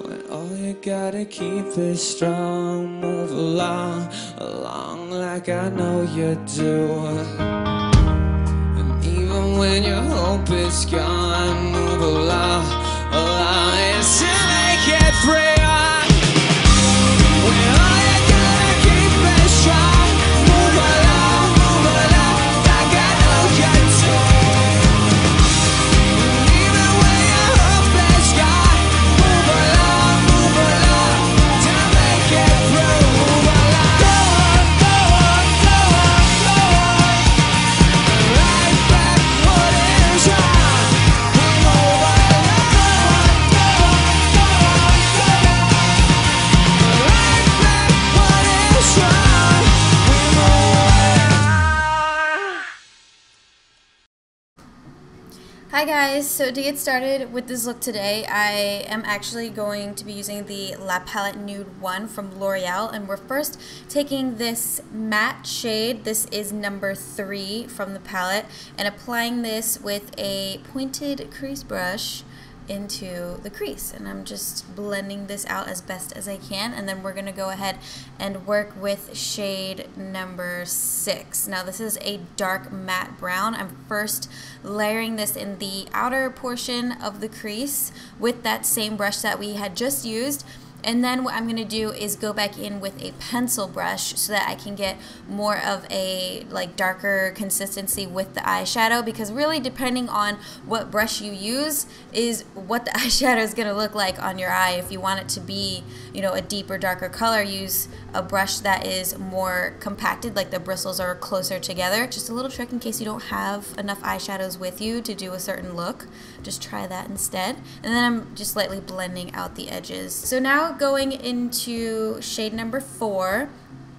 when all you gotta keep is strong. Move along, along like I know you do. And even when your hope is gone, move along, along until I get free. When all you gotta keep is strong, move along, like I know you do. And even when your hope is gone, move along, to make it through. Move along, go on, go on, go on, go on. Right back what is wrong. We move along, go on, go on, go on, go on. Right back what is wrong. We move along. Hi guys, so to get started with this look today, I am actually going to be using the La Palette Nude 1 from L'Oreal, and we're first taking this matte shade, this is number 3 from the palette, and applying this with a pointed crease brush into the crease, and I'm just blending this out as best as I can, and then we're going to go ahead and work with shade number 6. Now this is a dark matte brown. I'm first layering this in the outer portion of the crease with that same brush that we had just used. And then what I'm going to do is go back in with a pencil brush so that I can get more of a darker consistency with the eyeshadow, because really depending on what brush you use is what the eyeshadow is going to look like on your eye. If you want it to be, you know, a deeper, darker color, use a brush that is more compacted, like the bristles are closer together. Just a little trick in case you don't have enough eyeshadows with you to do a certain look. Just try that instead. And then I'm just lightly blending out the edges. So now going into shade number 4.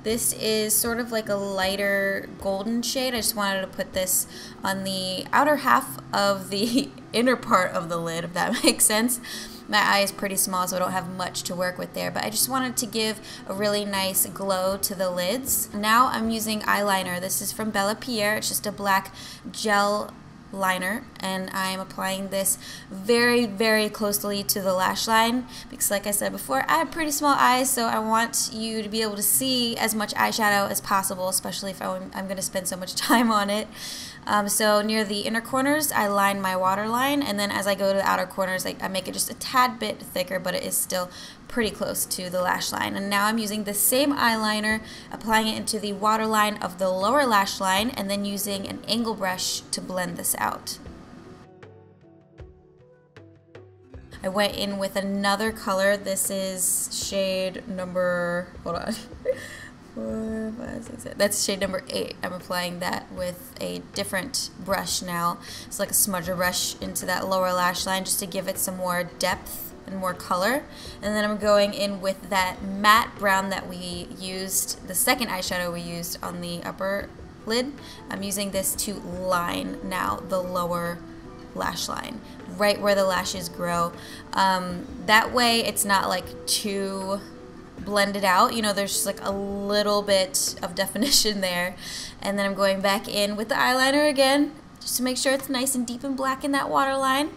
This is sort of like a lighter golden shade. I just wanted to put this on the outer half of the inner part of the lid, if that makes sense. My eye is pretty small, so I don't have much to work with there, but I just wanted to give a really nice glow to the lids. Now I'm using eyeliner. This is from Bella Pierre. It's just a black gel liner, and I'm applying this very, very closely to the lash line because, like I said before, I have pretty small eyes, so I want you to be able to see as much eyeshadow as possible, especially if I'm going to spend so much time on it. So near the inner corners, I line my waterline, and then as I go to the outer corners, I make it just a tad bit thicker, but it is still pretty close to the lash line. And now I'm using the same eyeliner, applying it into the waterline of the lower lash line, and then using an angle brush to blend this out. I went in with another color. This is shade number, hold on. 4, 5, 6, 7. That's shade number 8. I'm applying that with a different brush now. It's like a smudger brush into that lower lash line just to give it some more depth and more color. And then I'm going in with that matte brown that we used, the second eyeshadow we used on the upper lid. I'm using this to line now the lower lash line, right where the lashes grow. That way it's not like too blended out, you know, there's just like a little bit of definition there. And then I'm going back in with the eyeliner again just to make sure it's nice and deep and black in that waterline.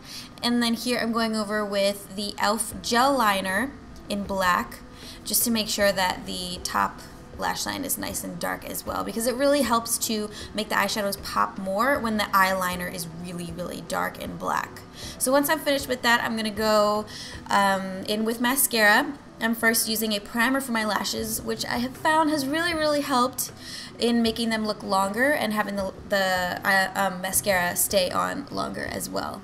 And then here I'm going over with the e.l.f. gel liner in black just to make sure that the top lash line is nice and dark as well, because it really helps to make the eyeshadows pop more when the eyeliner is really, really dark and black. So once I'm finished with that, I'm going to go in with mascara. I'm first using a primer for my lashes, which I have found has really, really helped in making them look longer and having the mascara stay on longer as well.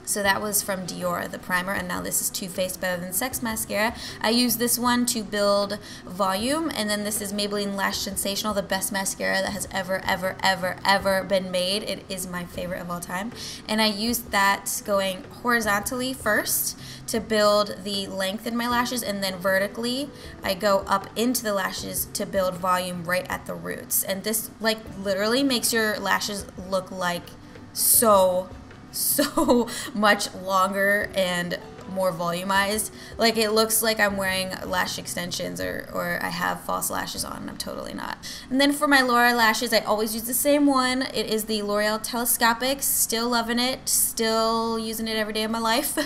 So that was from Dior, the primer, and now this is Too Faced Better Than Sex mascara. I use this one to build volume, and then this is Maybelline Lash Sensational, the best mascara that has ever been made. It is my favorite of all time. And I used that going horizontally first to build the length in my lashes, and then vertically I go up into the lashes to build volume right at the roots. And this like literally makes your lashes look like so much longer and more volumized. Like it looks like I'm wearing lash extensions or I have false lashes on, and I'm totally not. And then for my lower lashes, I always use the same one. It is the L'Oreal Telescopics. Still loving it, still using it every day of my life.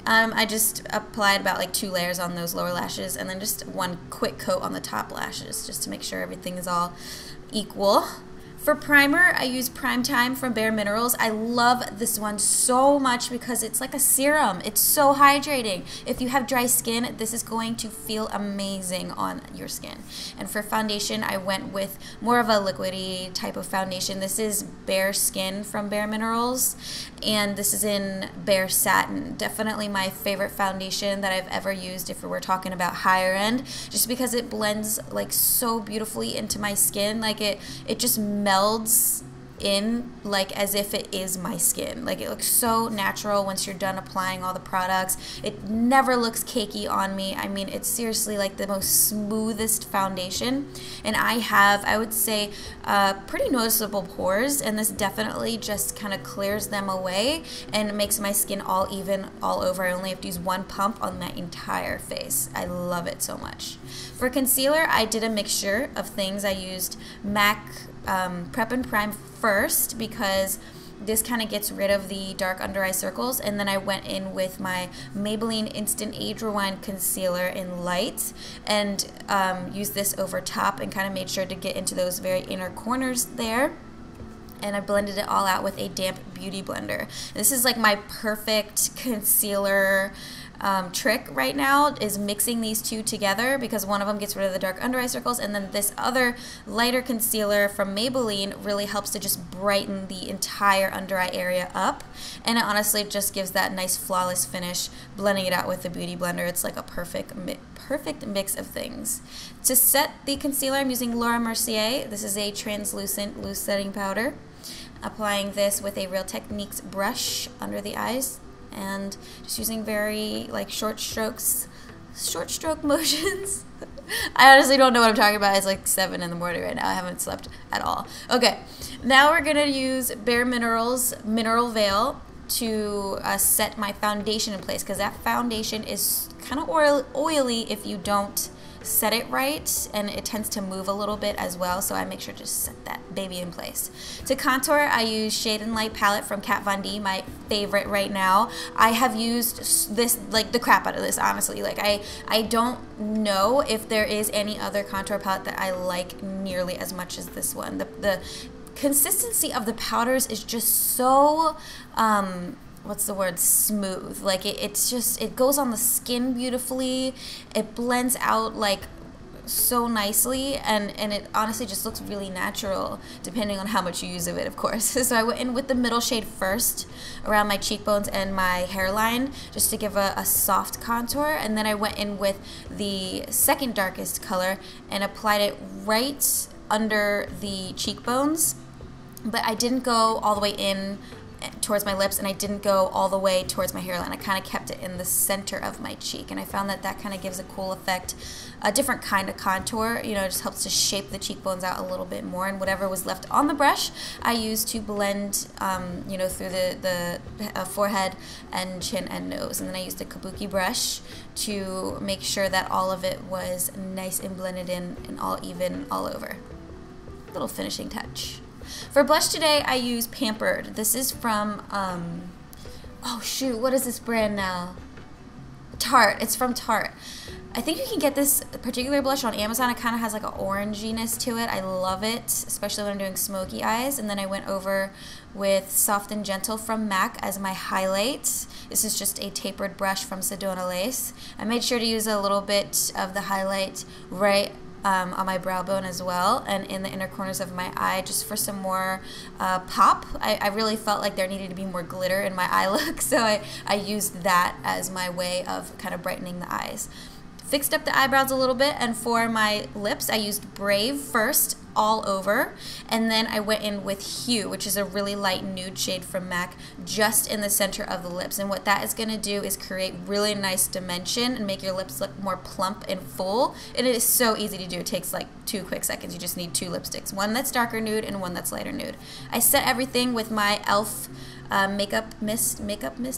I just applied about like 2 layers on those lower lashes and then just one quick coat on the top lashes just to make sure everything is all equal. For primer, I use Prime Time from Bare Minerals. I love this one so much because it's like a serum. It's so hydrating. If you have dry skin, this is going to feel amazing on your skin. And for foundation, I went with more of a liquidy type of foundation. This is Bare Skin from Bare Minerals, and this is in Bare Satin. Definitely my favorite foundation that I've ever used if we're talking about higher end, just because it blends like so beautifully into my skin. Like it just melds in like as if it is my skin. Like it looks so natural once you're done applying all the products. It never looks cakey on me. I mean, it's seriously like the most smoothest foundation, and I would say pretty noticeable pores, and this definitely just kind of clears them away and makes my skin all even all over. I only have to use one pump on my entire face. I love it so much. For concealer, I did a mixture of things. I used MAC Prep and Prime first because this kind of gets rid of the dark under eye circles, and then I went in with my Maybelline Instant Age Rewind Concealer in Light and used this over top and kind of made sure to get into those very inner corners there. And I blended it all out with a damp beauty blender. This is like my perfect concealer trick right now, is mixing these two together, because one of them gets rid of the dark under eye circles, and then this other lighter concealer from Maybelline really helps to just brighten the entire under eye area up, and it honestly just gives that nice flawless finish. Blending it out with the beauty blender, it's like a perfect mix of things. To set the concealer, I'm using Laura Mercier. This is a translucent loose setting powder. Applying this with a Real Techniques brush under the eyes, and just using very like short stroke motions. I honestly don't know what I'm talking about. It's like 7 in the morning right now. I haven't slept at all. Okay, now we're gonna use Bare Minerals Mineral Veil to set my foundation in place, because that foundation is kind of oily if you don't set it right, and it tends to move a little bit as well, so I make sure to just set that baby in place. To contour, I use Shade and Light palette from Kat Von D, my favorite right now. I have used this, like the crap out of this, honestly. Like I don't know if there is any other contour palette that I like nearly as much as this one. The consistency of the powders is just so what's the word, smooth. Like it goes on the skin beautifully. It blends out like so nicely, and it honestly just looks really natural depending on how much you use of it, of course. So I went in with the middle shade first around my cheekbones and my hairline just to give a soft contour, and then I went in with the second darkest color and applied it right under the cheekbones, but I didn't go all the way in towards my lips, and I didn't go all the way towards my hairline. I kind of kept it in the center of my cheek, and I found that that kind of gives a cool effect, a different kind of contour. You know, it just helps to shape the cheekbones out a little bit more, and whatever was left on the brush I used to blend you know, through the forehead and chin and nose. And then I used a kabuki brush to make sure that all of it was nice and blended in and all even all over. Little finishing touch. For blush today, I use Pampered. This is from, oh shoot, what is this brand now? Tarte. It's from Tarte. I think you can get this particular blush on Amazon. It kind of has like an oranginess to it. I love it, especially when I'm doing smoky eyes. And then I went over with Soft and Gentle from MAC as my highlight. This is just a tapered brush from Sedona Lace. I made sure to use a little bit of the highlight right on my brow bone as well, and in the inner corners of my eye, just for some more pop. I really felt like there needed to be more glitter in my eye look, so I used that as my way of kind of brightening the eyes. Fixed up the eyebrows a little bit, and for my lips I used Brave first all over, and then I went in with Hue, which is a really light nude shade from MAC, just in the center of the lips. And what that is going to do is create really nice dimension and make your lips look more plump and full. And it is so easy to do. It takes like 2 quick seconds. You just need 2 lipsticks, one that's darker nude and one that's lighter nude. I set everything with my e.l.f. makeup mist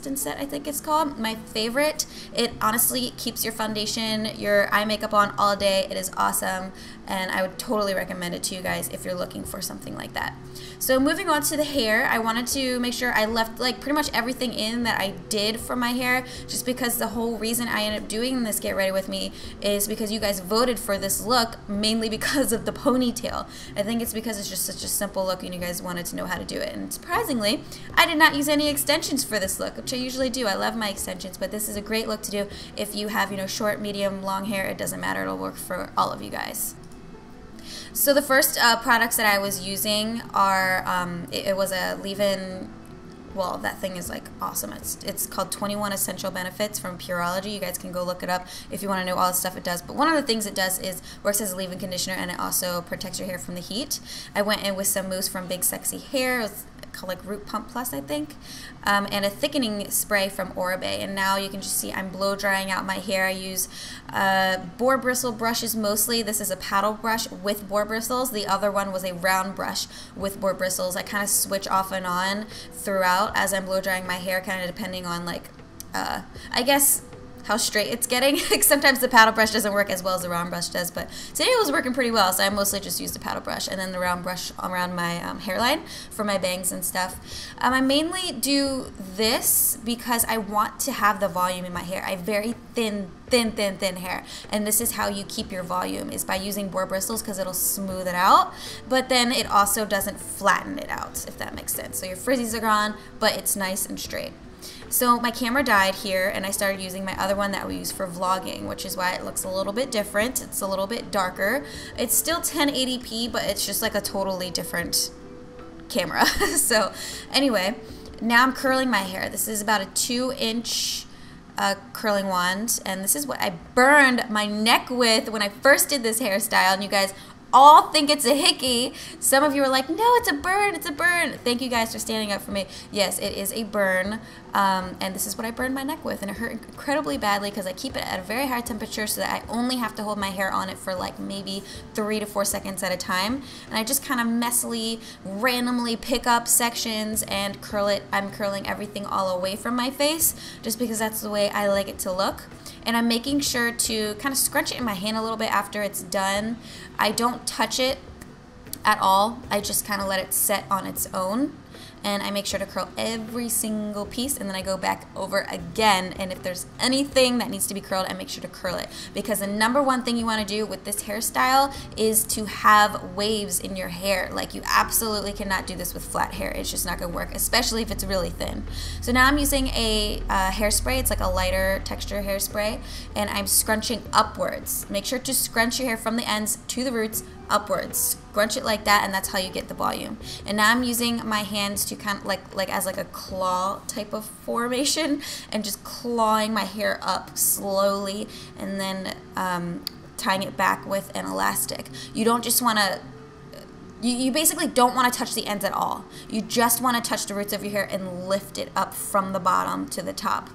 and set, I think it's called. My favorite. It honestly keeps your foundation, your eye makeup on all day. It is awesome, and I would totally recommend it to you guys if you're looking for something like that. So moving on to the hair, I wanted to make sure I left like pretty much everything in that I did for my hair, just because the whole reason I ended up doing this get ready with me is because you guys voted for this look, mainly because of the ponytail. I think it's because it's just such a simple look and you guys wanted to know how to do it. And surprisingly, I did not use any extensions for this look, which I usually do. I love my extensions, but this is a great look to do if you have, you know, short, medium, long hair. It doesn't matter. It'll work for all of you guys. So the first products that I was using are, it was a leave-in, well, that thing is like awesome. It's called 21 Essential Benefits from Pureology. You guys can go look it up if you want to know all the stuff it does. But one of the things it does is works as a leave-in conditioner, and it also protects your hair from the heat. I went in with some mousse from Big Sexy Hair. It was called like Root Pump Plus, I think, and a thickening spray from Oribe. And now you can just see I'm blow drying out my hair. I use boar bristle brushes mostly. This is a paddle brush with boar bristles. The other one was a round brush with boar bristles. I kind of switch off and on throughout as I'm blow drying my hair, kind of depending on like, I guess, how straight it's getting. Sometimes the paddle brush doesn't work as well as the round brush does, but today it was working pretty well, so I mostly just used the paddle brush and then the round brush around my hairline for my bangs and stuff. I mainly do this because I want to have the volume in my hair. I have very thin hair, and this is how you keep your volume, is by using boar bristles, because it'll smooth it out, but then it also doesn't flatten it out, if that makes sense. So your frizzies are gone, but it's nice and straight. So my camera died here, and I started using my other one that we use for vlogging, which is why it looks a little bit different. It's a little bit darker. It's still 1080p, but it's just like a totally different camera. So anyway, now I'm curling my hair. This is about a 2-inch curling wand, and this is what I burned my neck with when I first did this hairstyle, and you guys all think it's a hickey. Some of you are like, no, it's a burn, it's a burn. Thank you guys for standing up for me. Yes, it is a burn, and this is what I burned my neck with, and it hurt incredibly badly because I keep it at a very high temperature so that I only have to hold my hair on it for like maybe 3 to 4 seconds at a time, and I just kind of messily, randomly pick up sections and curl it. I'm curling everything all away from my face just because that's the way I like it to look. And I'm making sure to kind of scrunch it in my hand a little bit after it's done. I don't touch it at all. I just kind of let it set on its own. And I make sure to curl every single piece, and then I go back over again, and if there's anything that needs to be curled, I make sure to curl it, because the #1 thing you want to do with this hairstyle is to have waves in your hair. Like, you absolutely cannot do this with flat hair. It's just not going to work, especially if it's really thin. So now I'm using a hairspray. It's like a lighter texture hairspray, and I'm scrunching upwards. Make sure to scrunch your hair from the ends to the roots upwards. Scrunch it like that, and that's how you get the volume. And now I'm using my hands to kind of like as like a claw type of formation, and just clawing my hair up slowly, and then tying it back with an elastic. You don't just want to, you basically don't want to touch the ends at all. You just want to touch the roots of your hair and lift it up from the bottom to the top.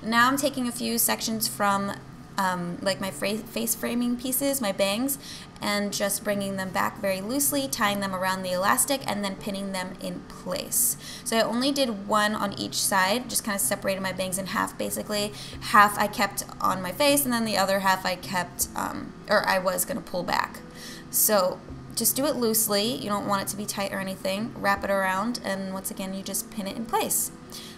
Now I'm taking a few sections from like my face framing pieces, my bangs, and just bringing them back very loosely, tying them around the elastic, and then pinning them in place. So I only did one on each side, just kind of separated my bangs in half basically. Half I kept on my face, and then the other half I kept, or I was going to pull back. So just do it loosely. You don't want it to be tight or anything. Wrap it around, and once again, you just pin it in place.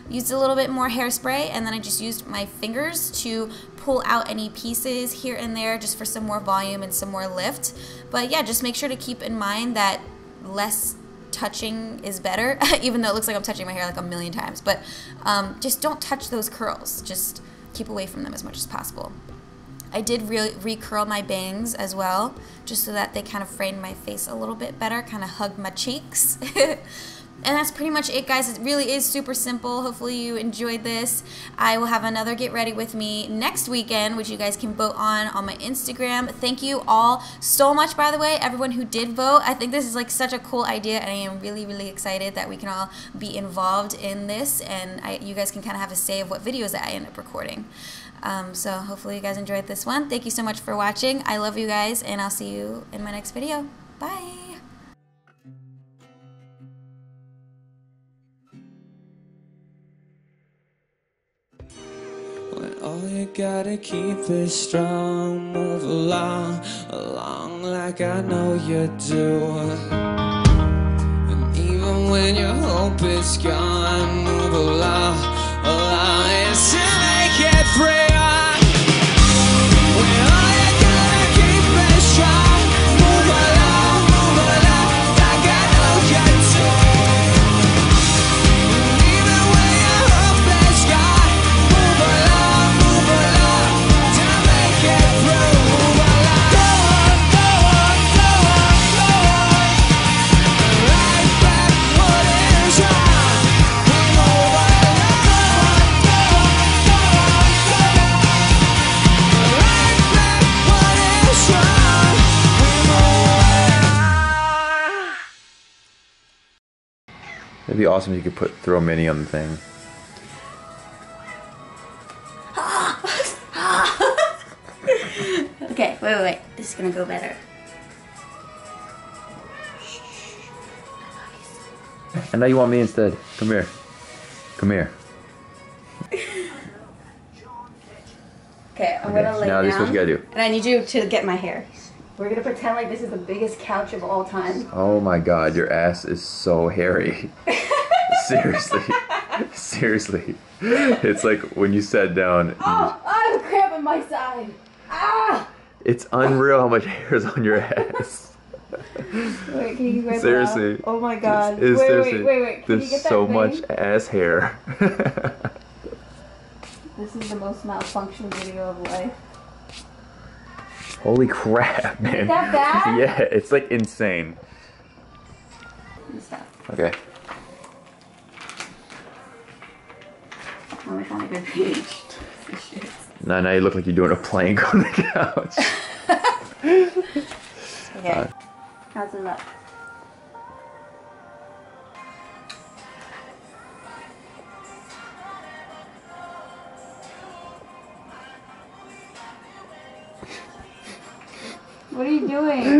Used a little bit more hairspray, and then I just used my fingers to pull out any pieces here and there just for some more volume and some more lift. But yeah, just make sure to keep in mind that less touching is better, even though it looks like I'm touching my hair like a million times. But just don't touch those curls. Just keep away from them as much as possible. I did re-curl my bangs as well, just so that they kind of framed my face a little bit better, kind of hugged my cheeks. And that's pretty much it, guys. It really is super simple. Hopefully you enjoyed this. I will have another Get Ready With Me next weekend, which you guys can vote on my Instagram. Thank you all so much, by the way, everyone who did vote. I think this is like such a cool idea, and I am really, really excited that we can all be involved in this, and you guys can kind of have a say of what videos that I end up recording. So hopefully you guys enjoyed this one. Thank you so much for watching. I love you guys, and I'll see you in my next video. Bye! When all you gotta keep is strong. Move along, along like I know you do. And even when your hope is gone, move along, along and still make it free. When all you gotta keep is strong. Move along, like I know you do. Even when your hope is gone, move along, to make it through. Move along, go on, go on, go on, go on. Right back what is wrong. We move along, go on, go on, go on, go on. Right back what is wrong. We move along. It'd be awesome if you could throw Minnie on the thing. Okay, wait. This is gonna go better. And now you want me instead. Come here. Come here. Okay, I'm gonna lay now down. this is what you gotta do. And I need you to get my hair. We're gonna pretend like this is the biggest couch of all time. Oh my god, your ass is so hairy. Seriously. Seriously. It's like when you sat down. Oh, I have a cramp in my side. Ah! It's unreal how much hair is on your ass. Wait, can you grab Seriously. it out? Oh my god. It's Wait. seriously, Can you there's get that so thing? much ass hair. This is the most malfunctioned video of life. Holy crap, man. Is that bad? Yeah, it's like insane. Stop. Okay. Oh, we found a good page. Now you look like you're doing a plank on the couch. Okay. How's it look? What are you doing?